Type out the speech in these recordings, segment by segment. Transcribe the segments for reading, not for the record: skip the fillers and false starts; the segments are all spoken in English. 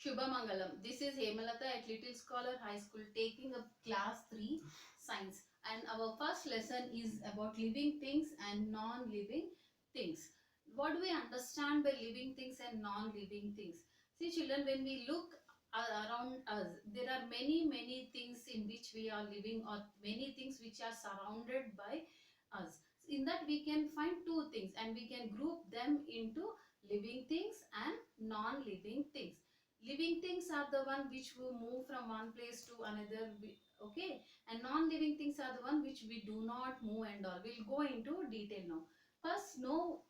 Shubhamangalam. This is Hemalata at Little Scholar High School taking up class 3 science, and our first lesson is about living things and non-living things. What do we understand by living things and non-living things? See children, when we look around us, there are many things in which we are living, or many things which are surrounded by us. In that we can find two things, and we can group them into living things and non-living things. Living things are the one which will move from one place to another, okay, and non-living things are the one which we do not move and all. We'll go into detail now. First, know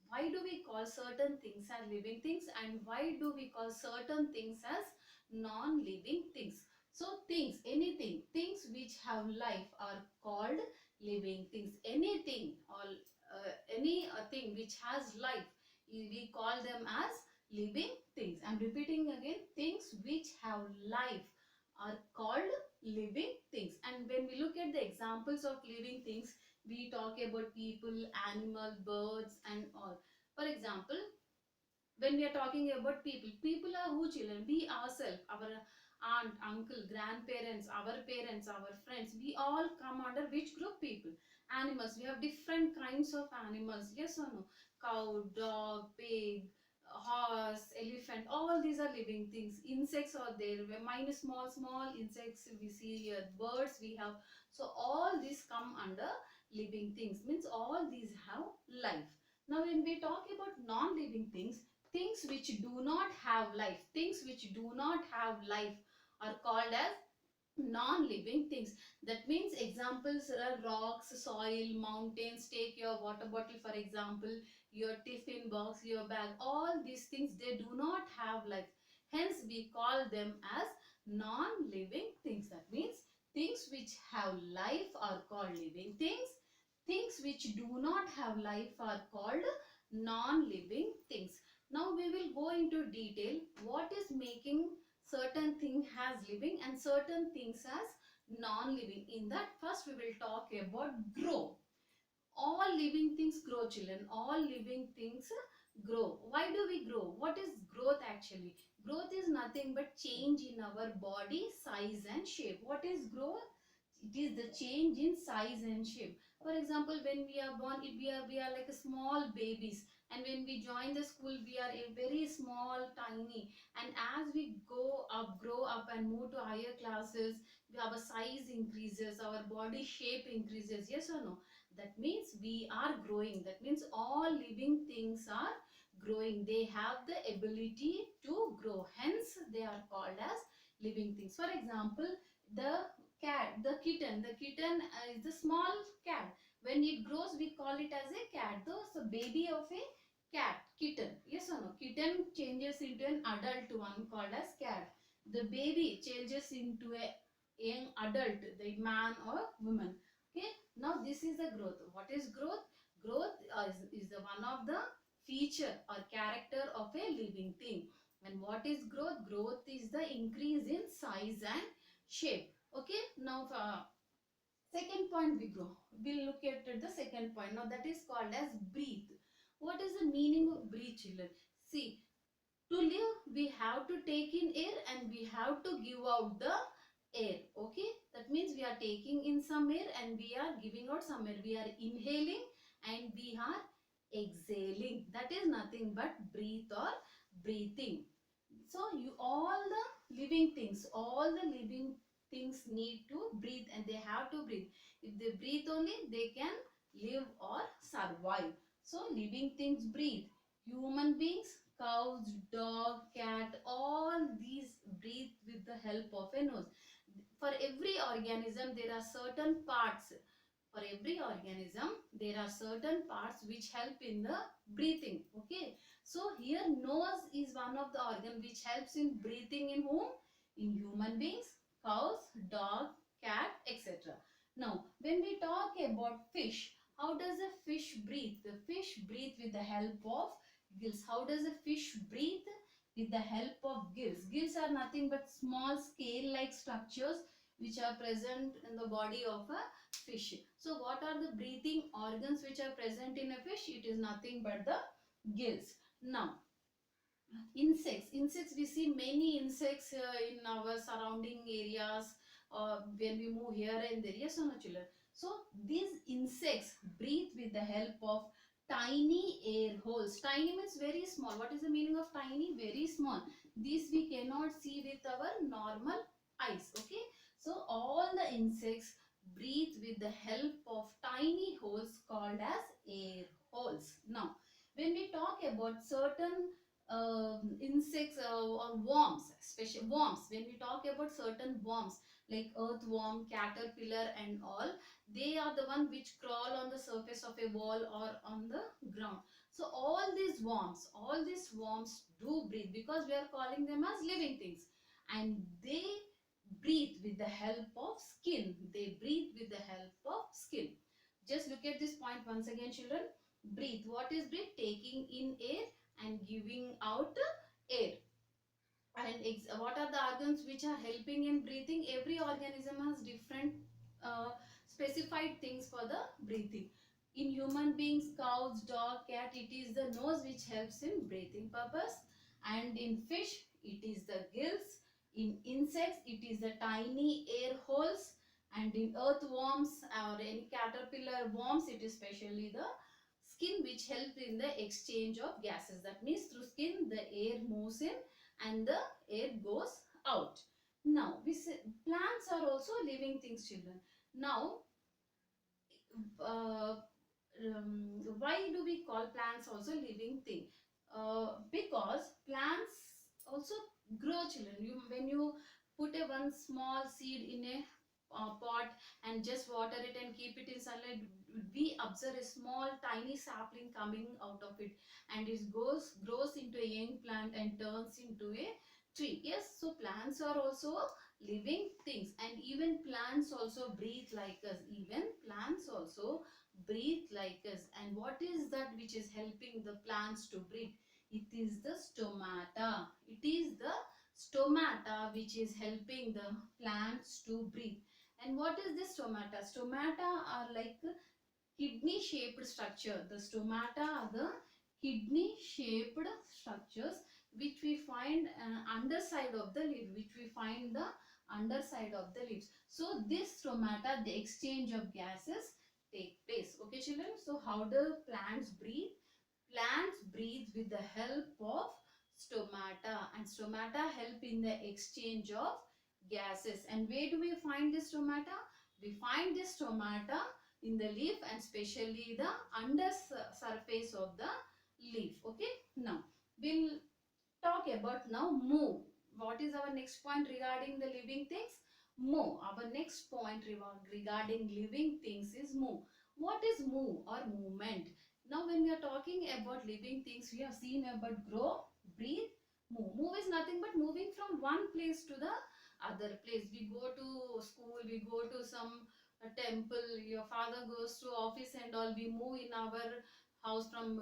why do we call certain things as living things, and why do we call certain things as non-living things. So things, anything, things which have life are called living things. Anything or any thing which has life, we call them as living things. I'm repeating again, things which have life are called living things. And when we look at the examples of living things, we talk about people, animal, birds and all. For example, when we are talking about people, people are who children? We ourselves, our aunt, uncle, grandparents, our parents, our friends, we all come under which group? People. Animals, we have different kinds of animals, yes or no? Cow, dog, pig, horse, elephant, all these are living things. Insects are there, minus small insects we see here, birds we have. So all these come under living things, means all these have life. Now when we talk about non-living things, things which do not have life, things which do not have life are called as non-living things. That means examples are rocks, soil, mountains. Take your water bottle for example, your tiffin box, your bag, all these things, they do not have life, hence we call them as non-living things. That means things which have life are called living things, things which do not have life are called non-living things. Now we will go into detail what is making certain thing has living and certain things as non-living. In that, first we will talk about grow. All living things grow children, all living things grow. Why do we grow? What is growth actually? Growth is nothing but change in our body size and shape. What is growth? It is the change in size and shape. For example, when we are born, we are like a small babies, and when we join the school we are a very small tiny, and as we go up, grow up and move to higher classes, our size increases, our body shape increases, yes or no? That means we are growing. That means all living things are growing, they have the ability to grow, hence they are called as living things. For example, the cat, the kitten is the small cat. When it grows we call it as a cat. So baby of a cat, kitten, yes or no? Kitten changes into an adult one called as cat. The baby changes into a young adult, the man or woman. Okay, now this is the growth. What is growth? Growth is the one of the feature or character of a living thing. And what is growth? Growth is the increase in size and shape. Okay, now second point we grow. We'll look at the second point. Now that is called as breathe. What is the meaning of breathe children? See, to live we have to take in air and we have to give out the air. Okay, that means we are taking in some air and we are giving out some air. We are inhaling and we are exhaling. That is nothing but breathe or breathing. So you, all the living things, all the living things need to breathe, and they have to breathe. If they breathe only, they can live or survive. So living things breathe. Human beings, cows, dog, cat, all these breathe with the help of a nose. For every organism there are certain parts. For every organism there are certain parts which help in the breathing. Okay, so here nose is one of the organ which helps in breathing. In whom? In human beings, cows, dog, cat, etc. Now when we talk about fish, how does a fish breathe? The fish breathe with the help of gills. How does a fish breathe? With the help of gills. Gills are nothing but small scale like structures which are present in the body of a fish. So what are the breathing organs which are present in a fish? It is nothing but the gills. Now Insects, we see many insects in our surrounding areas, when we move here and there, yes or no children? So these insects breathe with the help of tiny air holes. Tiny means very small. What is the meaning of tiny? Very small. This we cannot see with our normal eyes. Okay, so all the insects breathe with the help of tiny holes called as air holes. Now when we talk about certain insects or worms, especially worms, when we talk about certain worms like earthworm, caterpillar and all, they are the one which crawl on the surface of a wall or on the ground. So all these worms do breathe, because we are calling them as living things, and they breathe with the help of skin. They breathe with the help of skin. Just look at this point once again, children. Breathe. What is breathe? Taking in air and giving out air. And what are the organs which are helping in breathing? Every organism has different specified things for the breathing. In human beings, cows, dog, cat, it is the nose which helps in breathing purpose. And in fish, it is the gills. In insects, it is the tiny air holes. And in earthworms or any caterpillar worms, it is especially the skin which helps in the exchange of gases. That means through skin, the air moves in and the air goes out. Now, we say plants are also living things, children. Now, uh, why do we call plants also living thing? Because plants also grow, children. When you put a one small seed in a pot and just water it and keep it in sunlight, we observe a small tiny sapling coming out of it, and it grows into a young plant and turns into a tree. Yes, so plants are also living things, and even plants also breathe like us. Even plants also breathe like us. And what is that which is helping the plants to breathe? It is the stomata. It is the stomata which is helping the plants to breathe. And what is this stomata? Stomata are like kidney shaped structure. The stomata are the kidney shaped structures which we find underside of the leaf, which we find the underside of the leaves. So this stomata, the exchange of gases take place. Okay children, so how do plants breathe? Plants breathe with the help of stomata, and stomata help in the exchange of gases. And where do we find this stomata? We find this stomata in the leaf, and especially the under surface of the leaf. Okay, now we'll talk about now move. What is our next point regarding the living things? Move. Our next point regarding living things is move. What is move or movement? Now when we are talking about living things, we have seen about grow, breathe, move. Move is nothing but moving from one place to the other place. We go to school, we go to some temple, your father goes to office and all. We move in our house from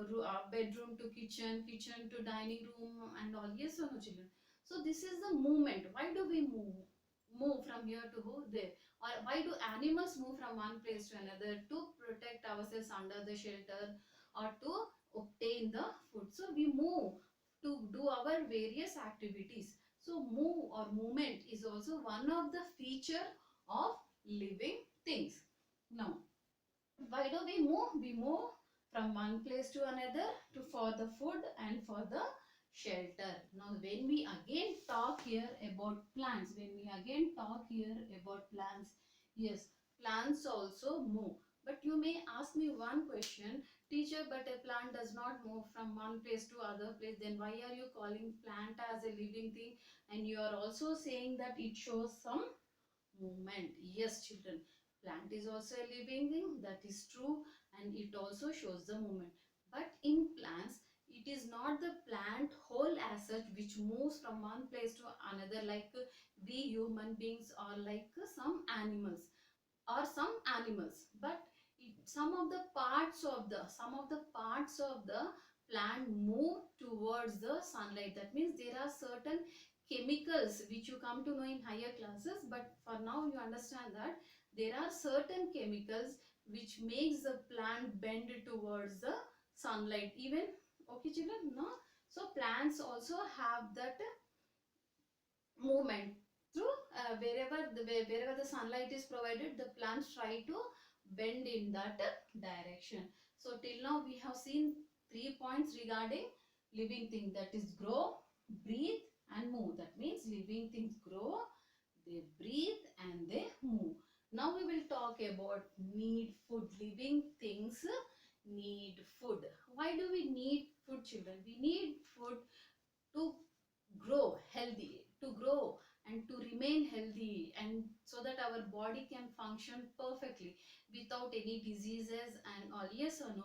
bedroom to kitchen, kitchen to dining room and all. Yes or no children? So this is the movement. Why do we move from here to there? Or why do animals move from one place to another? To protect ourselves under the shelter, or to obtain the food. So we move to do our various activities. So move or movement is also one of the feature of living things. Now why do we move? We move from one place to another to for the food and for the shelter. Now when we again talk here about plants, yes, plants also move. But you may ask me one question, teacher, but a plant does not move from one place to other place, then why are you calling plant as a living thing, and you are also saying that it shows some movement? Yes children, plant is also a living thing, that is true, and it also shows the movement. But in plants, it is not the plant whole as such which moves from one place to another, like we human beings or like some animals. But some of the parts of the plant move towards the sunlight. That means there are certain chemicals which you come to know in higher classes, but for now you understand that there are certain chemicals which makes the plant bend towards the sunlight. Even okay children, no? So plants also have that movement through wherever the sunlight is provided, the plants try to bend in that direction. So till now we have seen 3 points regarding living thing, that is grow, breathe and move. That means living things grow, they breathe and they move. Now we will talk about need food. Living things need food. Why do we need food, children? We need food to grow healthy, to grow and to remain healthy, and so that our body can function perfectly without any diseases and all. Yes or no?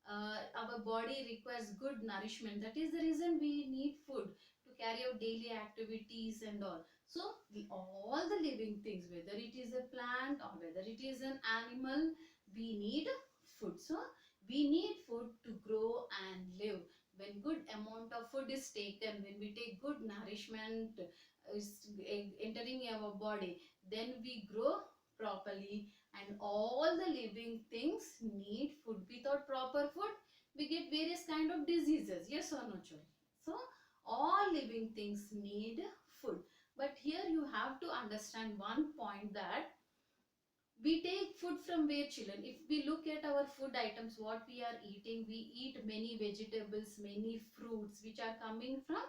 Our body requires good nourishment. That is the reason we need food to carry out daily activities and all. So all the living things, whether it is a plant or whether it is an animal, we need food. So we need food to grow and live. When good amount of food is taken, when we take good nourishment is entering our body, then we grow properly, and all the living things need food. Without proper food, we get various kind of diseases. Yes or no, children? So all living things need food. But here you have to understand one point, that we take food from where, children? If we look at our food items, what we are eating, we eat many vegetables, many fruits which are coming from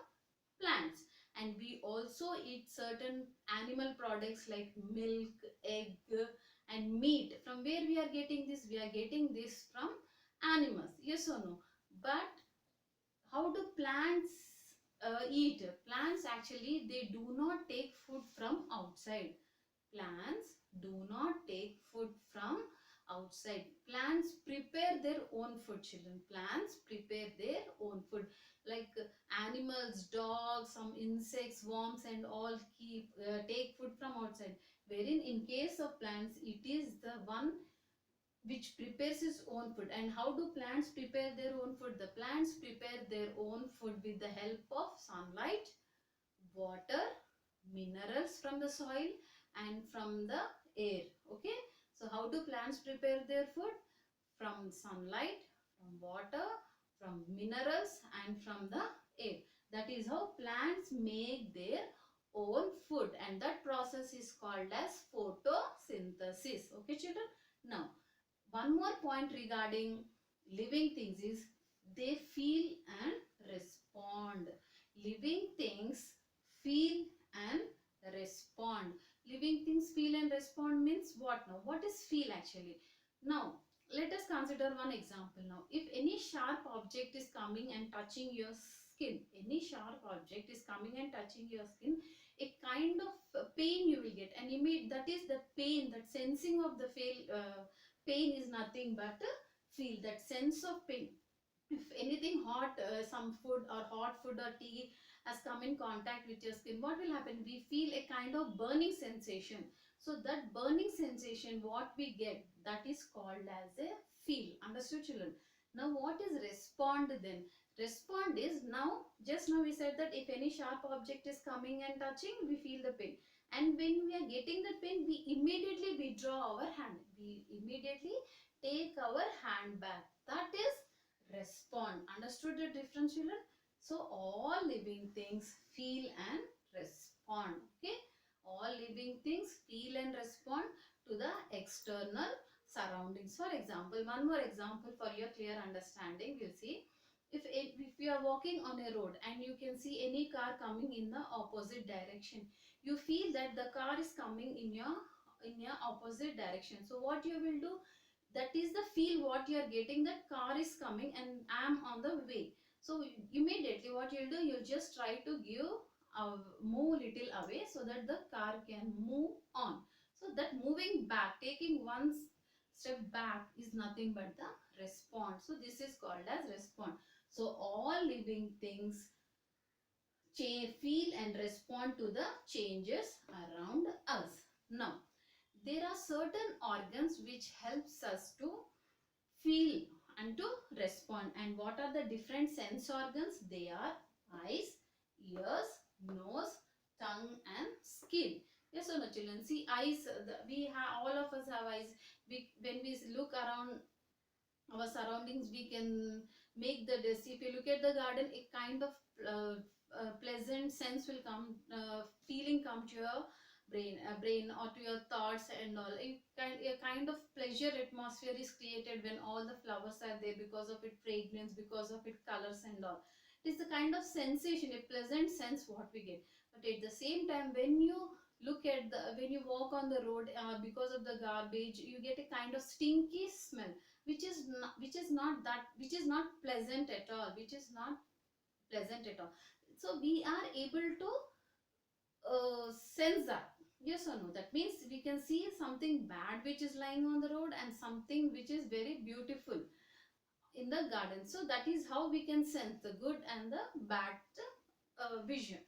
plants, and we also eat certain animal products like milk, egg and meat. From where we are getting this? We are getting this from animals. Yes or no? But how do plants eat? Plants actually, they do not take food from outside. Plants do not take food from outside. Plants prepare their own food, children. Plants prepare their own food. Like animals, dogs, some insects, worms and all take food from outside. Wherein in case of plants, it is the one which prepares its own food. And how do plants prepare their own food? The plants prepare their own food with the help of sunlight, water, minerals from the soil and from the air. Okay, so how do plants prepare their food? From sunlight, from water, from minerals and from the air. That is how plants make their own food, and that process is called as photosynthesis. Okay, children? Now one more point regarding living things is, they feel and respond. Living things feel and respond. Living things feel and respond means what? Now what is feel actually? Now let us consider one example. Now if any sharp object is coming and touching your skin, any sharp object is coming and touching your skin, a kind of pain you will get, and that is the pain, that sensing of the pain is nothing but feel, that sense of pain. If anything hot, some food or hot food or tea has come in contact with your skin, what will happen? We feel a kind of burning sensation. So that burning sensation what we get, that is called as a feel. Understood, children? Now what is respond then? Respond is, now just now we said that if any sharp object is coming and touching, we feel the pain, and when we are getting the pain, we immediately withdraw our hand, we immediately take our hand back. That is respond. Understood the difference, children? So all living things feel and respond. Okay, all living things feel and respond to the external surroundings. For example, one more example for your clear understanding, we'll see. If you are walking on a road and you can see any car coming in the opposite direction, you feel that the car is coming in your opposite direction. So what you will do, that is the feel what you are getting, that car is coming and I am on the way. So immediately what you'll do, you'll just try to move little away so that the car can move on. So that moving back, taking one step back is nothing but the response. So this is called as response. So all living things feel and respond to the changes around us. Now there are certain organs which helps us to feel and to respond. And what are the different sense organs? They are eyes, ears, nose, tongue and skin. Yes or no, children? See, eyes, we have, all of us have eyes. When we look around our surroundings, we can make the if you look at the garden, a kind of pleasant sense will come, feeling come to your brain or to your thoughts and all. A kind of pleasure atmosphere is created when all the flowers are there, because of its fragrance, because of its colors and all. It is the kind of sensation, a pleasant sense what we get. But at the same time, when you when you walk on the road, because of the garbage, you get a kind of stinky smell, which is not pleasant at all, which is not pleasant at all. So we are able to sense that, yes or no. That means we can see something bad which is lying on the road and something which is very beautiful in the garden. So that is how we can sense the good and the bad vision,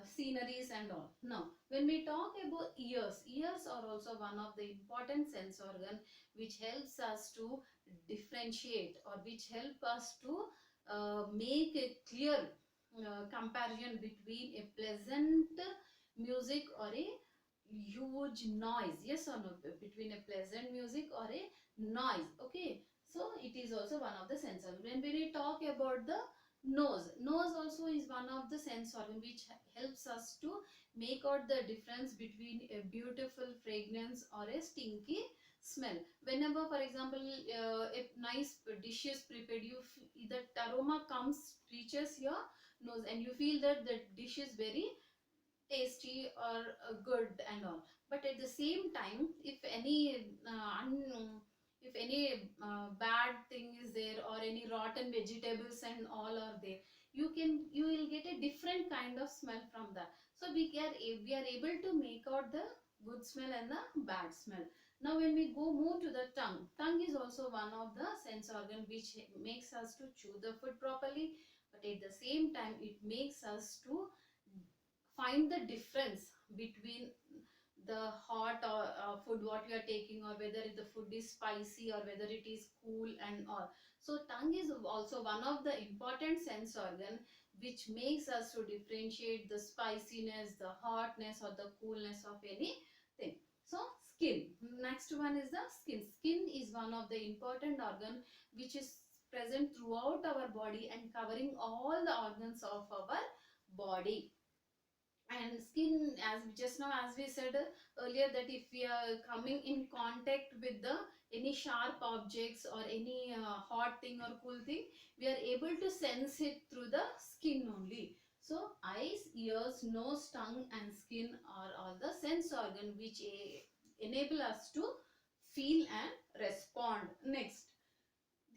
sceneries and all. Now when we talk about ears, ears are also one of the important sense organ which helps us to differentiate, or which help us to make a clear comparison between a pleasant music or a huge noise, yes or no, between a pleasant music or a noise. Okay, so it is also one of the sense organ. When we talk about the nose, nose also is one of the sense organ which helps us to make out the difference between a beautiful fragrance or a stinky smell. Whenever, for example, a nice dish is prepared, that aroma comes, reaches your nose, and you feel that the dish is very tasty or good and all. But at the same time, if any bad thing is there, or any rotten vegetables and all are there, you will get a different kind of smell from that. So we are able to make out the good smell and the bad smell. Now when we move to the tongue, tongue is also one of the sense organ which makes us to chew the food properly, but at the same time it makes us to find the difference between the hot or food what you are taking, or whether the food is spicy or whether it is cool and all. So tongue is also one of the important sense organ which makes us to differentiate the spiciness, the hotness or the coolness of anything. So skin, next one is the skin. Skin is one of the important organ which is present throughout our body and covering all the organs of our body. And skin, as just now as we said earlier, that if we are coming in contact with the any sharp objects or any hot thing or cool thing, we are able to sense it through the skin only. So eyes, ears, nose, tongue and skin are all the sense organ which enable us to feel and respond. Next,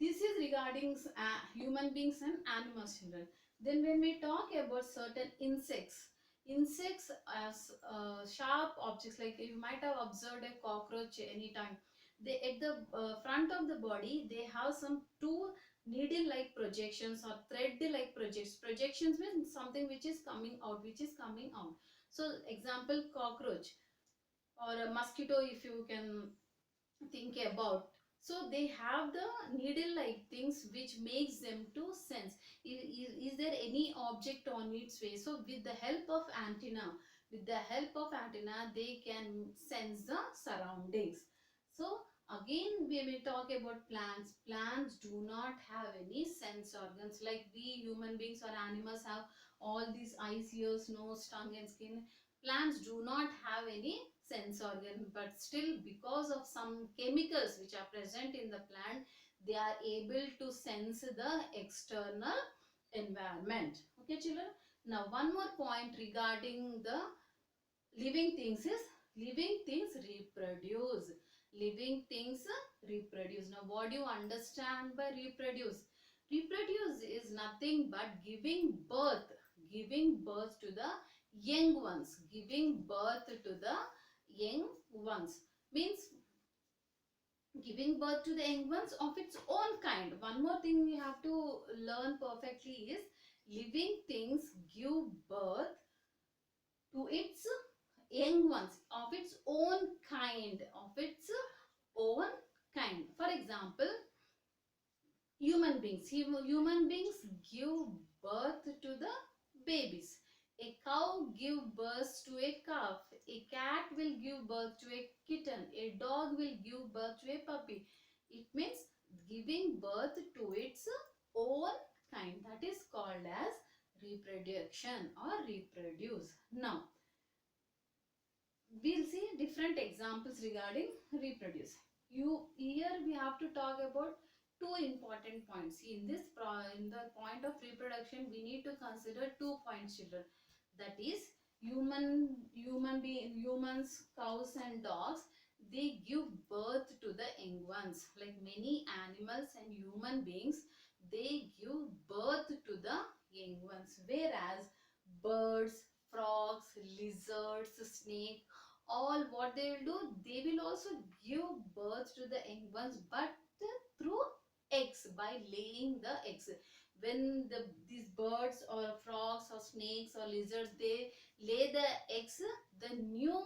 this is regarding human beings and animals, children. Then when we talk about certain insects, insects as sharp objects, like you might have observed a cockroach anytime. They at the front of the body, they have some two needle-like projections or thread-like projections means something which is coming out, So example, cockroach or a mosquito, if you can think about. So they have the needle like things which makes them to sense, is there any object on its way. So with the help of antenna, they can sense the surroundings. So again, when we talk about plants, plants do not have any sense organs like we human beings or animals have all these eyes, ears, nose, tongue and skin. Plants do not have any sense organ, but still because of some chemicals which are present in the plant, they are able to sense the external environment. Okay children, now one more point regarding the living things is, living things reproduce. Living things reproduce. Now what do you understand by reproduce? Reproduce is nothing but giving birth to the young ones. Giving birth to the young ones means giving birth to the young ones of its own kind. One more thing we have to learn perfectly is living things give birth to its young ones of its own kind, For example, human beings give birth to the babies. A cow give birth to a calf. A cat will give birth to a kitten. A dog will give birth to a puppy. It means giving birth to its own kind. That is called as reproduction or reproduce. Now we'll see different examples regarding reproduce. Here we have to talk about two important points. See, in the point of reproduction we need to consider 2 points, children. That is, humans, cows and dogs, they give birth to the young ones. Like many animals and human beings, they give birth to the young ones. Whereas birds, frogs, lizards, snake, all what they will do, they will also give birth to the young ones, but through eggs, by laying the eggs. When these birds or frogs or snakes or lizards, they lay the eggs, the new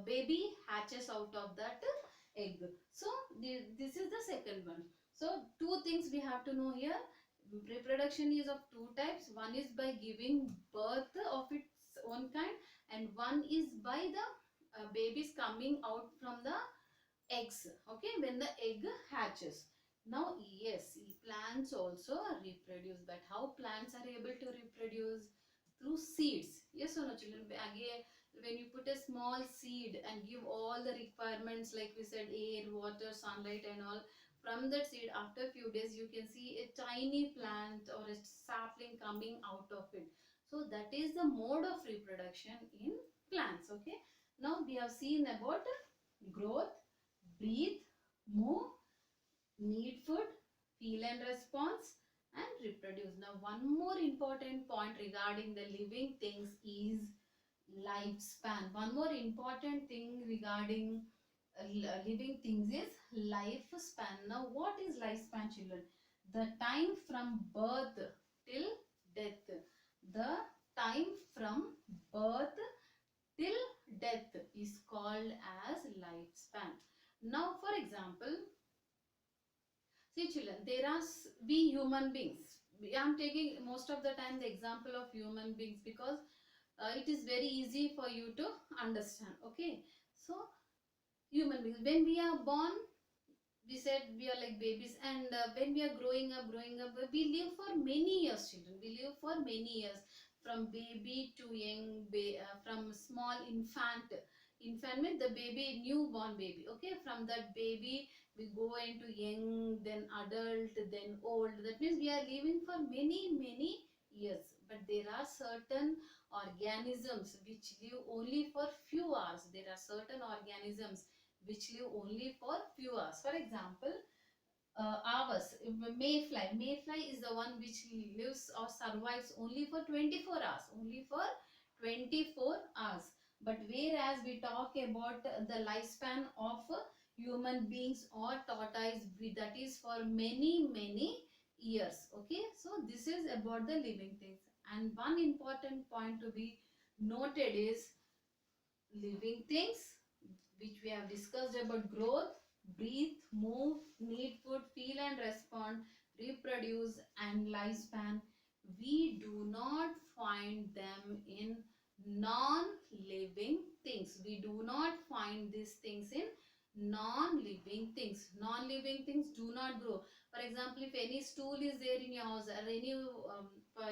baby hatches out of that egg. So this is the second one. So two things we have to know here. Reproduction is of two types. One is by giving birth of its own kind, and one is by the babies coming out from the eggs, okay, when the egg hatches. Now yes, plants also reproduce, but how plants are able to reproduce? Through seeds. Yes or no, children? Again, when you put a small seed and give all the requirements, like we said, air, water, sunlight and all, from that seed, after a few days you can see a tiny plant or a sapling coming out of it. So that is the mode of reproduction in plants. Okay, now we have seen about growth, breathe, move, need food, feel and response, and reproduce. Now one more important point regarding the living things is lifespan. One more important thing regarding living things is lifespan. Now what is lifespan, children? The time from birth till death. The time from birth till death is called as lifespan. Now for example, see children, there are we human beings. I am taking most of the time the example of human beings because it is very easy for you to understand. Okay, so human beings, when we are born, we said we are like babies, and when we are growing up, we live for many years, children. We live for many years, from baby to young, from small infant means the baby, newborn baby. Okay, from that baby we go into young, then adult, then old. That means we are living for many years. But there are certain organisms which live only for few hours. There are certain organisms which live only for few hours. For example, hours. Mayfly. Mayfly is the one which lives or survives only for 24 hours. Only for 24 hours. But whereas we talk about the lifespan of human beings or tortoise, that is for many years. Okay, so this is about the living things. And one important point to be noted is living things which we have discussed about growth, breathe, move, need food, feel and respond, reproduce and lifespan. We do not find them in non-living things. We do not find these things in non-living things. Non-living things do not grow. For example, if any stool is there in your house or any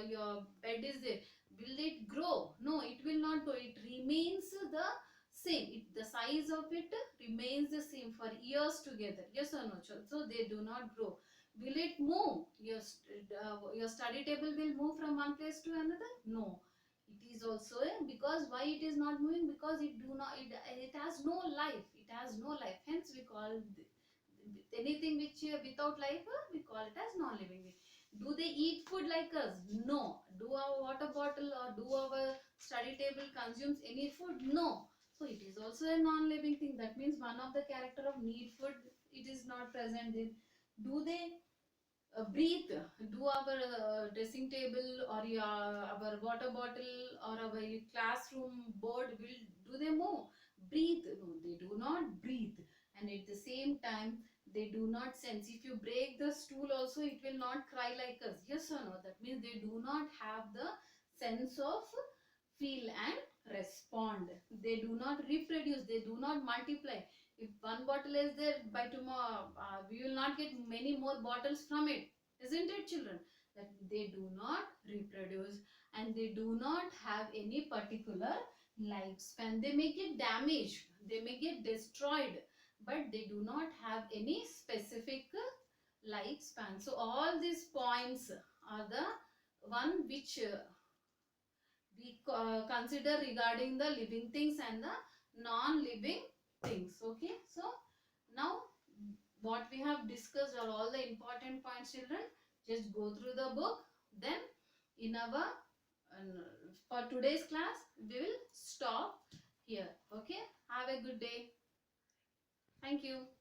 your bed is there, will it grow? No, it will not grow. It remains the same. The size of it remains the same for years together. Yes or no? So they do not grow. Will it move? Your study table will move from one place to another? No. It is also because why it is not moving? Because it has no life. It has no life. Hence we call anything which without life, we call it as non-living. Do they eat food like us? No. Do our water bottle or do our study table consumes any food? No. So it is also a non-living thing. That means one of the character of need food, it is not present there. Do they breathe? Do our dressing table or our water bottle or our classroom board, will do they move? Breathe? No, they do not breathe. And at the same time, they do not sense. If you break the stool also, it will not cry like us. Yes or no? That means they do not have the sense of feel and respond. They do not reproduce. They do not multiply. If one bottle is there, by tomorrow we will not get many more bottles from it. Isn't it, children? that they do not reproduce and they do not have any particular lifespan. They may get damaged, they may get destroyed, but they do not have any specific lifespan. So all these points are the one which we consider regarding the living things and the non-living things. Okay, so now what we have discussed are all the important points, children. Just go through the book, then in our for today's class we will stop here. Okay, have a good day. Thank you.